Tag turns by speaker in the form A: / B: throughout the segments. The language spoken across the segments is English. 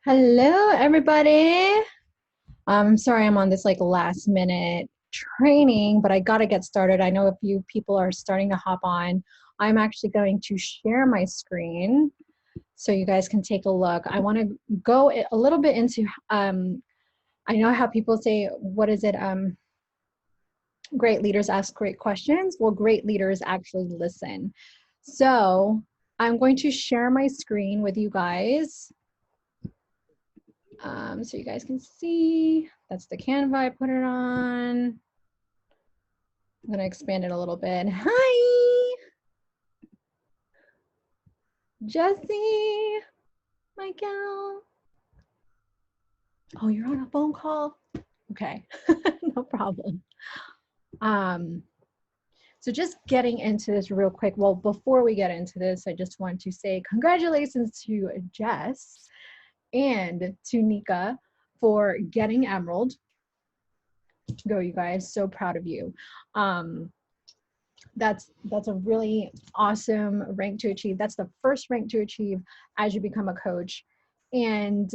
A: Hello, everybody. I'm sorry I'm on this like last minute training, but I got to get started. I know a few people are starting to hop on. I'm actually going to share my screen so you guys can take a look. I want to go a little bit into, I know how people say, what is it? Great leaders ask great questions. Well, great leaders actually listen. So I'm going to share my screen with you guys. So you guys can see, that's the Canva I put it on. I'm gonna expand it a little bit. Hi, Jesse, Michael. Oh, you're on a phone call? Okay, no problem. Um, so just getting into this real quick. Well, before we get into this, I just want to say congratulations to Jess and to Nika for getting Emerald. Go, you guys, so proud of you. That's a really awesome rank to achieve. That's the first rank to achieve as you become a coach, and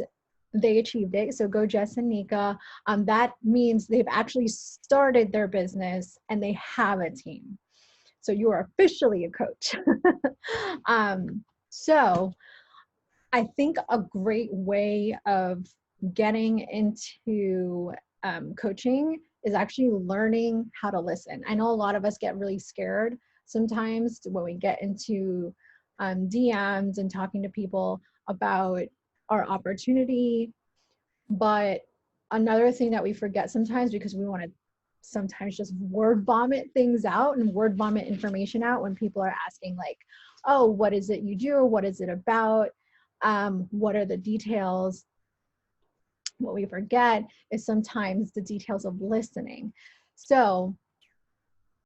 A: they achieved it. So go Jess and Nika. That means they've actually started their business and they have a team. So you are officially a coach. So I think a great way of getting into coaching is actually learning how to listen. I know a lot of us get really scared sometimes when we get into DMs and talking to people about our opportunity. But another thing that we forget sometimes because we want to sometimes just word vomit things out and word vomit information out when people are asking, like, oh, what is it you do? What is it about? What are the details? What we forget is sometimes the details of listening. So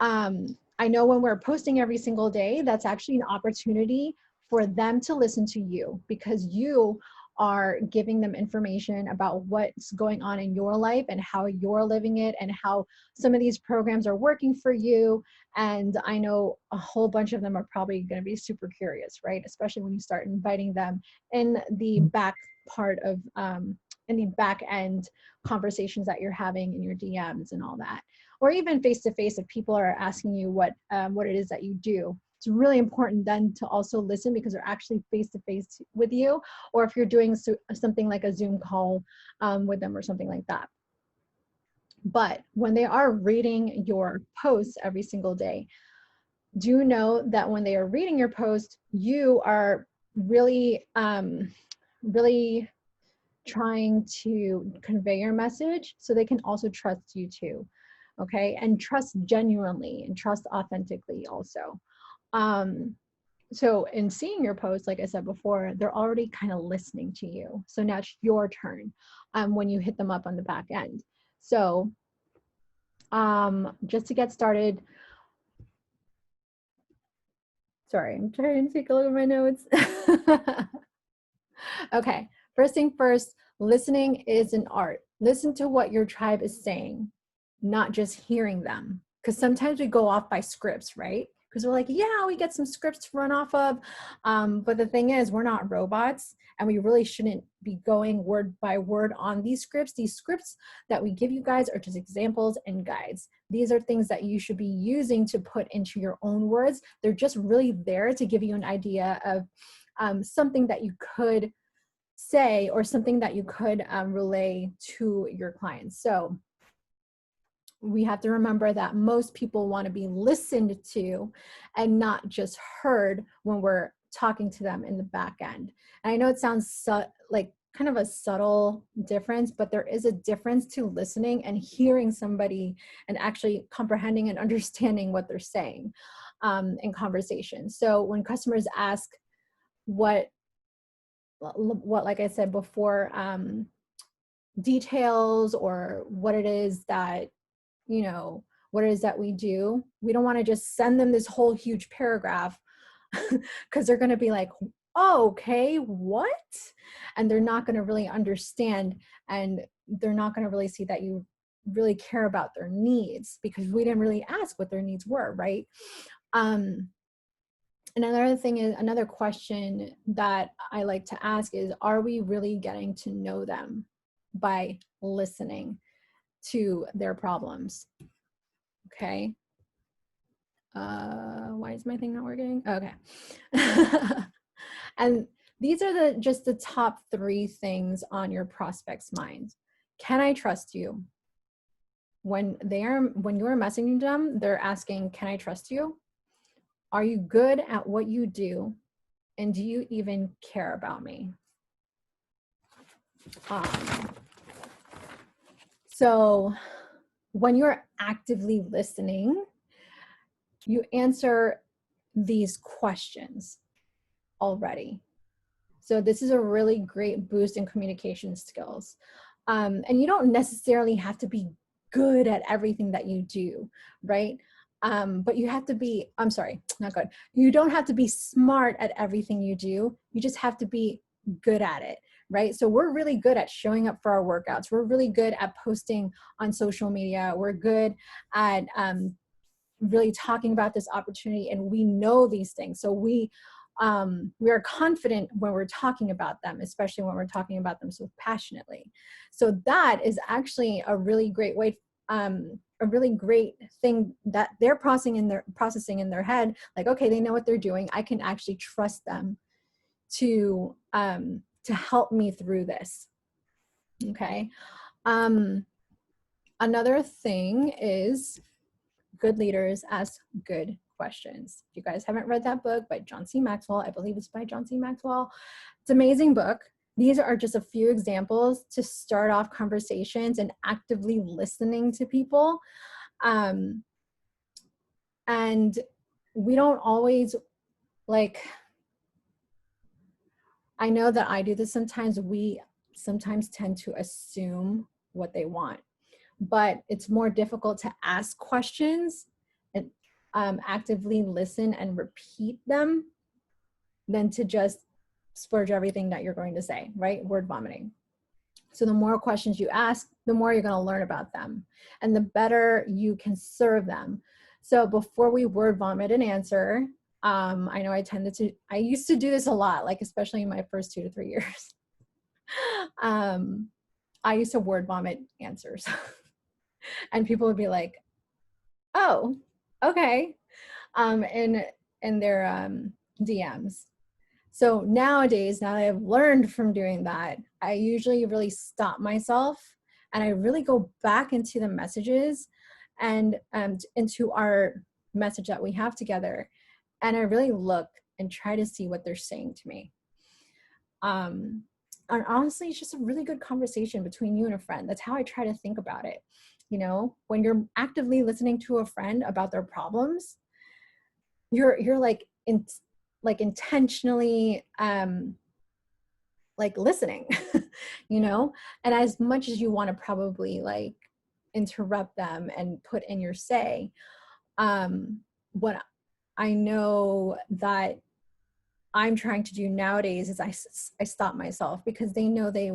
A: I know when we're posting every single day, that's actually an opportunity for them to listen to you because you are giving them information about what's going on in your life and how you're living it and how some of these programs are working for you. And I know a whole bunch of them are probably going to be super curious, right? Especially when you start inviting them in the back part of, in the back end conversations that you're having in your DMs and all that, or even face to face if people are asking you what it is that you do. It's really important then to also listen because they're actually face to face with you, or if you're doing something like a Zoom call with them or something like that. But when they are reading your posts every single day, do know that when they are reading your post, you are really, really trying to convey your message so they can also trust you too. Okay, and trust genuinely and trust authentically also. um so in seeing your post, like I said before, they're already kind of listening to you, so now it's your turn when you hit them up on the back end. So just to get started, sorry, I'm trying to take a look at my notes. Okay, first thing first, listening is an art. Listen to what your tribe is saying, not just hearing them. Because sometimes we go off by scripts, right? Because we're like, yeah, we get some scripts to run off of. But the thing is, we're not robots, and we really shouldn't be going word by word on these scripts. These scripts that we give you guys are just examples and guides. These are things that you should be using to put into your own words. They're just really there to give you an idea of something that you could say or something that you could relay to your clients. So we have to remember that most people want to be listened to and not just heard when we're talking to them in the back end. And I know it sounds like kind of a subtle difference, but there is a difference to listening and hearing somebody and actually comprehending and understanding what they're saying in conversation. So when customers ask what, like I said before, details or what it is that, you know, what it is that we do, we don't want to just send them this whole huge paragraph because they're going to be like, oh, okay, what? And they're not going to really understand, and they're not going to really see that you really care about their needs because we didn't really ask what their needs were, right? Another thing is, another question that I like to ask is, are we really getting to know them by listening to their problems? Okay. Why is my thing not working? Okay. And these are just the top 3 things on your prospect's mind. Can I trust you? When you're messaging them, they're asking, can I trust you? Are you good at what you do? And do you even care about me? So when you're actively listening, you answer these questions already. So this is a really great boost in communication skills. And you don't necessarily have to be good at everything that you do, right? But you have to be, I'm sorry, not good. You don't have to be smart at everything you do. You just have to be good at it, right? So we're really good at showing up for our workouts. We're really good at posting on social media. We're good at really talking about this opportunity, and we know these things. So we are confident when we're talking about them, especially when we're talking about them so passionately. So that is actually a really great way, a really great thing that they're processing in their head. Like, okay, they know what they're doing. I can actually trust them to help me through this. Okay. Another thing is, good leaders ask good questions. If you guys haven't read that book by John C. Maxwell, I believe it's by John C. Maxwell. It's an amazing book. These are just a few examples to start off conversations and actively listening to people. And we don't always, like, I know that I do this sometimes. We sometimes tend to assume what they want, but it's more difficult to ask questions and actively listen and repeat them than to just splurge everything that you're going to say, right? Word vomiting. So the more questions you ask, the more you're going to learn about them, and the better you can serve them. So before we word vomit an answer, I know I used to do this a lot, like especially in my first 2 to 3 years. I used to word vomit answers. And people would be like, oh, okay, in their DMs. So nowadays, now that I've learned from doing that, I usually really stop myself and I really go back into the messages and into our message that we have together. And I really look and try to see what they're saying to me. And honestly, it's just a really good conversation between you and a friend. That's how I try to think about it. You know, when you're actively listening to a friend about their problems, you're like intentionally like listening, you know, and as much as you want to probably like interrupt them and put in your say, what I know that I'm trying to do nowadays is I stop myself, because they know they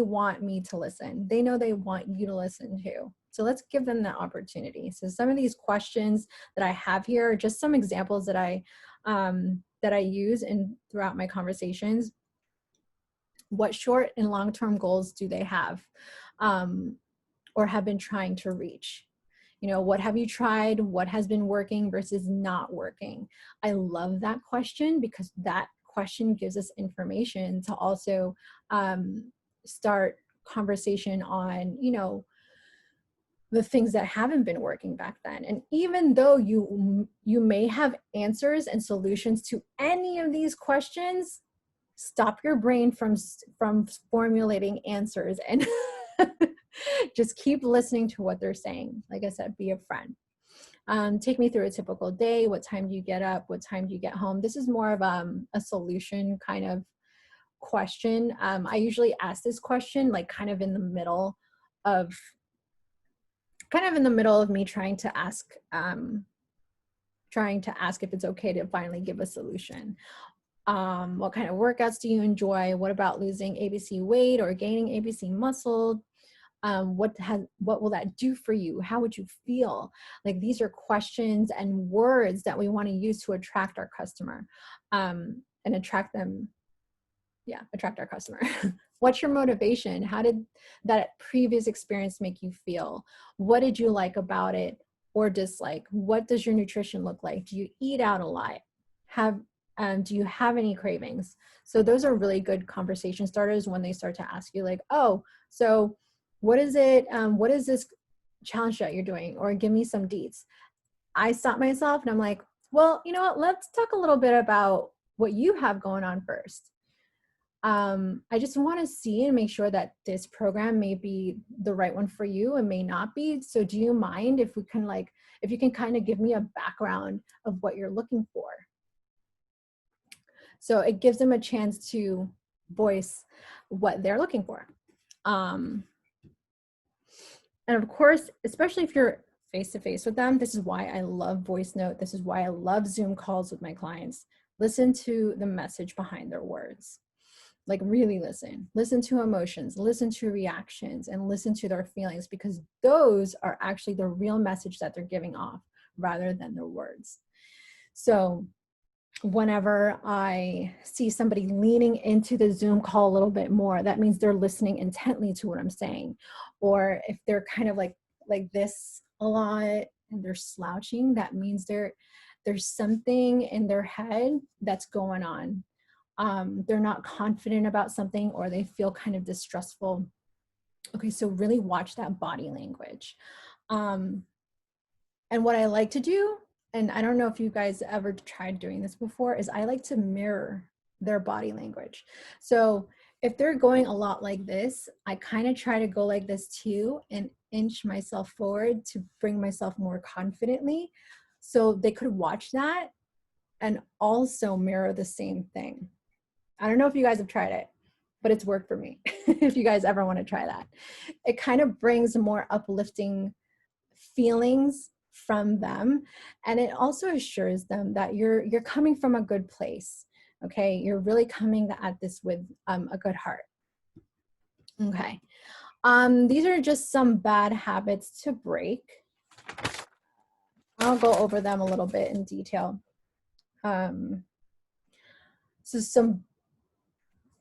A: want me to listen. They know they want you to listen too. So let's give them that opportunity. So some of these questions that I have here are just some examples that I use throughout my conversations. What short and long-term goals do they have, or have been trying to reach? You know, what have you tried? What has been working versus not working? I love that question, because that question gives us information to also start conversation on, you know, the things that haven't been working back then. And even though you may have answers and solutions to any of these questions, stop your brain from formulating answers and just keep listening to what they're saying. Like I said, be a friend. Take me through a typical day. What time do you get up? What time do you get home? This is more of a solution kind of question. I usually ask this question like kind of in the middle of me trying to ask if it's okay to finally give a solution. What kind of workouts do you enjoy? What about losing ABC weight or gaining ABC muscle? What will that do for you? How would you feel? Like, these are questions and words that we want to use to attract our customer, and attract them. Yeah, attract our customer. What's your motivation? How did that previous experience make you feel? What did you like about it or dislike? What does your nutrition look like? Do you eat out a lot? Do you have any cravings? So those are really good conversation starters when they start to ask you, like, oh, so what is it? What is this challenge that you're doing? Or give me some deets. I stop myself and I'm like, well, you know what? Let's talk a little bit about what you have going on first. I just want to see and make sure that this program may be the right one for you and may not be. So do you mind if you can kind of give me a background of what you're looking for? So it gives them a chance to voice what they're looking for. And of course, especially if you're face-to-face with them, this is why I love voice note. This is why I love Zoom calls with my clients. Listen to the message behind their words. Like, really listen to emotions, listen to reactions, and listen to their feelings, because those are actually the real message that they're giving off rather than their words. So whenever I see somebody leaning into the Zoom call a little bit more, that means they're listening intently to what I'm saying. Or if they're kind of like this a lot and they're slouching, that means there's something in their head that's going on. They're not confident about something, or they feel kind of distrustful. Okay, so really watch that body language. And what I like to do, and I don't know if you guys ever tried doing this before, is I like to mirror their body language. So if they're going a lot like this, I kind of try to go like this too and inch myself forward to bring myself more confidently. So they could watch that and also mirror the same thing. I don't know if you guys have tried it, but it's worked for me. If you guys ever want to try that, it kind of brings more uplifting feelings from them. And it also assures them that you're coming from a good place. Okay. You're really coming at this with a good heart. Okay. These are just some bad habits to break. I'll go over them a little bit in detail. So some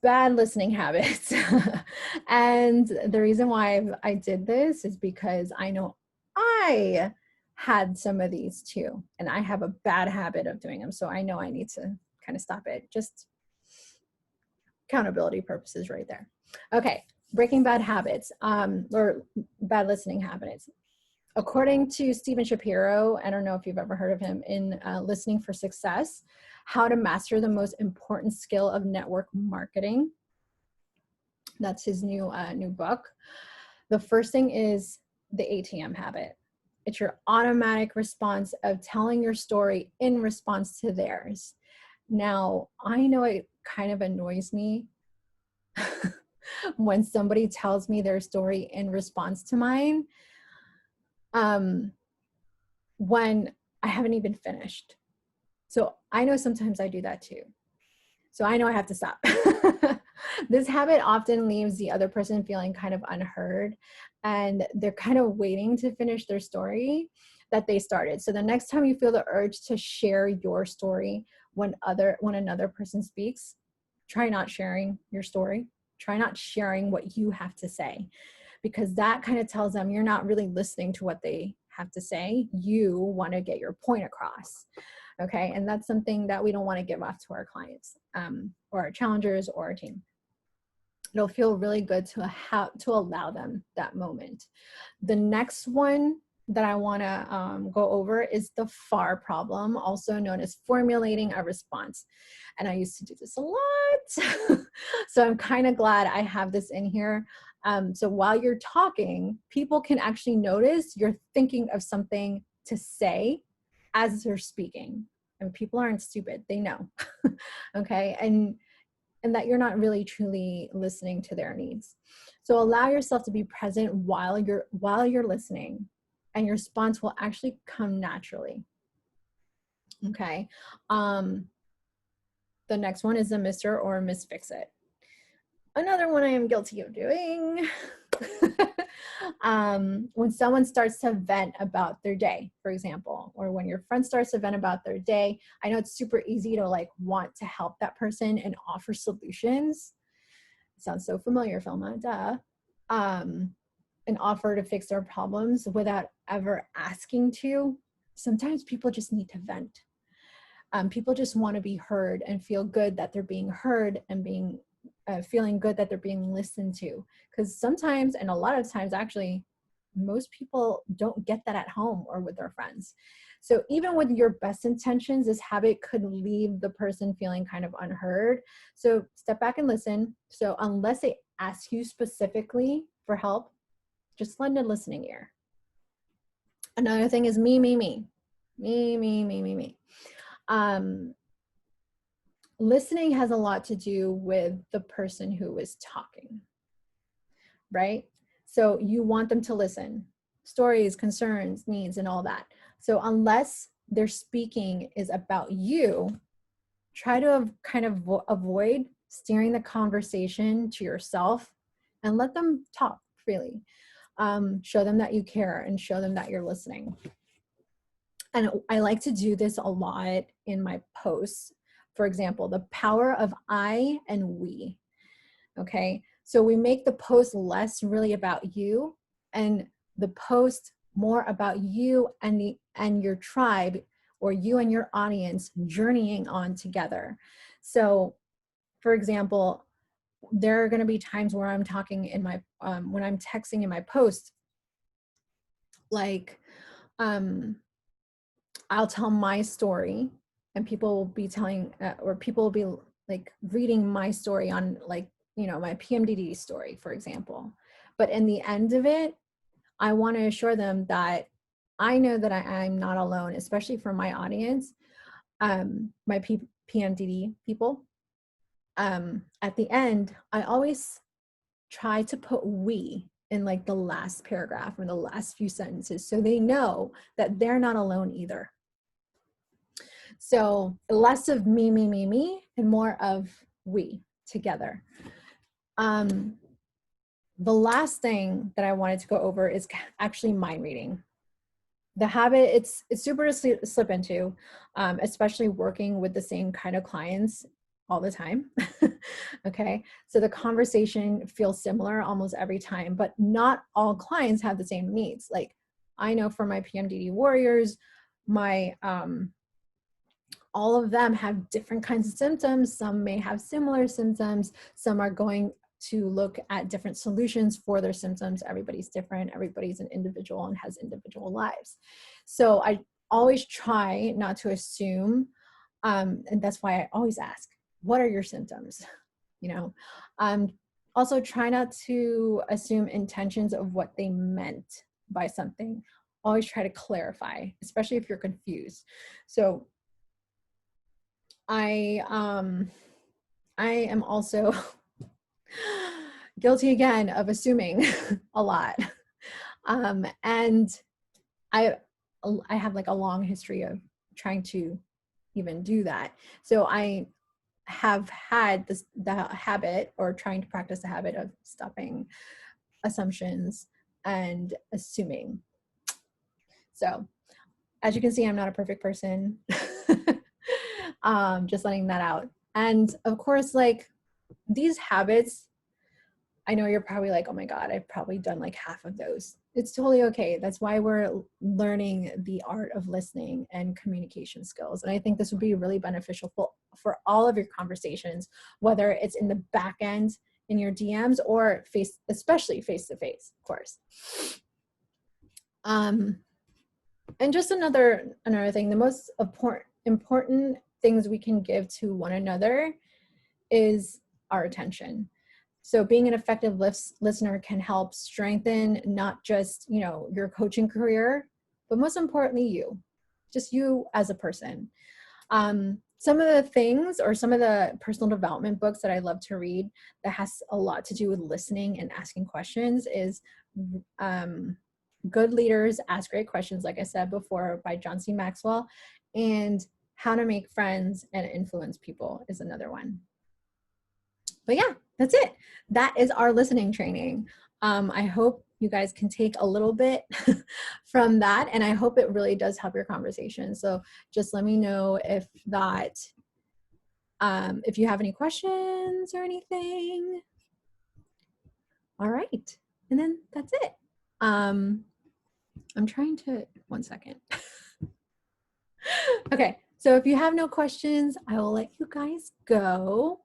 A: bad listening habits. And the reason why I did this is because I know I had some of these too, and I have a bad habit of doing them. So I know I need to kind of stop it. Just accountability purposes right there. Okay, breaking bad habits, or bad listening habits. According to Steven Shapiro, I don't know if you've ever heard of him, in Listening for Success, How to Master the Most Important Skill of Network Marketing. That's his new book. The first thing is the ATM habit. It's your automatic response of telling your story in response to theirs. Now, I know it kind of annoys me when somebody tells me their story in response to mine, when I haven't even finished. So I know sometimes I do that too. So I know I have to stop. This habit often leaves the other person feeling kind of unheard, and they're kind of waiting to finish their story that they started. So the next time you feel the urge to share your story when another person speaks, try not sharing your story. Try not sharing what you have to say, because that kind of tells them you're not really listening to what they have to say. You want to get your point across. Okay, and that's something that we don't want to give off to our clients, or our challengers, or our team. It'll feel really good to allow them that moment. The next one that I want to go over is the FAR problem, also known as formulating a response. And I used to do this a lot. So I'm kind of glad I have this in here. So while you're talking, people can actually notice you're thinking of something to say as they're speaking. And people aren't stupid, they know. Okay, and that you're not really truly listening to their needs. So allow yourself to be present while you're listening, and your response will actually come naturally. Okay. The next one is a Mr. or Miss Fix-It. Another one I am guilty of doing. When someone starts to vent about their day, for example, or when your friend starts to vent about their day, I know it's super easy to like want to help that person and offer solutions. It sounds so familiar, Filma, duh. And offer to fix their problems without ever asking to. Sometimes people just need to vent. People just want to be heard and feel good that they're being heard and being feeling good that they're being listened to. Because sometimes, and a lot of times actually, most people don't get that at home or with their friends. So even with your best intentions, this habit could leave the person feeling kind of unheard. So step back and listen. So unless they ask you specifically for help, just lend a listening ear. Another thing is me. Listening has a lot to do with the person who is talking, right? So you want them to listen, stories, concerns, needs, and all that. So unless their speaking is about you, try to kind of avoid steering the conversation to yourself and let them talk freely. Show them that you care and show them that you're listening. And I like to do this a lot in my posts. For example, the power of I and we. Okay, so we make the post less really about you and the post more about you and your tribe, or you and your audience journeying on together. So for example, there are going to be times where I'm talking in my when I'm texting in my post, like I'll tell my story and people will be telling or people will be like reading my story on, like, you know, my PMDD story, for example. But in the end of it, I want to assure them that I know that I'm not alone, especially for my audience, my PMDD people. At the end, I always try to put we in like the last paragraph or the last few sentences so they know that they're not alone either. So less of me, and more of we together. The last thing that I wanted to go over is actually mind reading. The habit, it's super to slip into, especially working with the same kind of clients all the time. Okay, so the conversation feels similar almost every time, but not all clients have the same needs. Like I know for my PMDD warriors, my all of them have different kinds of symptoms. Some may have similar symptoms. Some are going to look at different solutions for their symptoms. Everybody's different. Everybody's an individual and has individual lives. So I always try not to assume, and that's why I always ask, what are your symptoms? You know, also try not to assume intentions of what they meant by something. Always try to clarify, especially if you're confused. So I am also guilty again of assuming a lot. And I have like a long history of trying to even do that. So I have had the habit, or trying to practice the habit, of stopping assumptions and assuming. So as you can see, I'm not a perfect person. Just letting that out. And of course, like these habits, I know you're probably like, oh my God, I've probably done like half of those. It's totally okay. That's why we're learning the art of listening and communication skills. And I think this would be really beneficial for all of your conversations, whether it's in the back end in your DMs or especially face to face, of course. And just another thing, the most important things we can give to one another is our attention. So being an effective listener can help strengthen not just, you know, your coaching career, but most importantly, just you as a person. Some of the things, or some of the personal development books that I love to read that has a lot to do with listening and asking questions is Good Leaders Ask Great Questions, like I said before, by John C. Maxwell, and How to Make Friends and Influence People is another one. But yeah, that's it. That is our listening training. I hope you guys can take a little bit from that. And I hope it really does help your conversation. So just let me know if that, if you have any questions or anything. All right. And then that's it. I'm trying to, one second. Okay. So if you have no questions, I will let you guys go.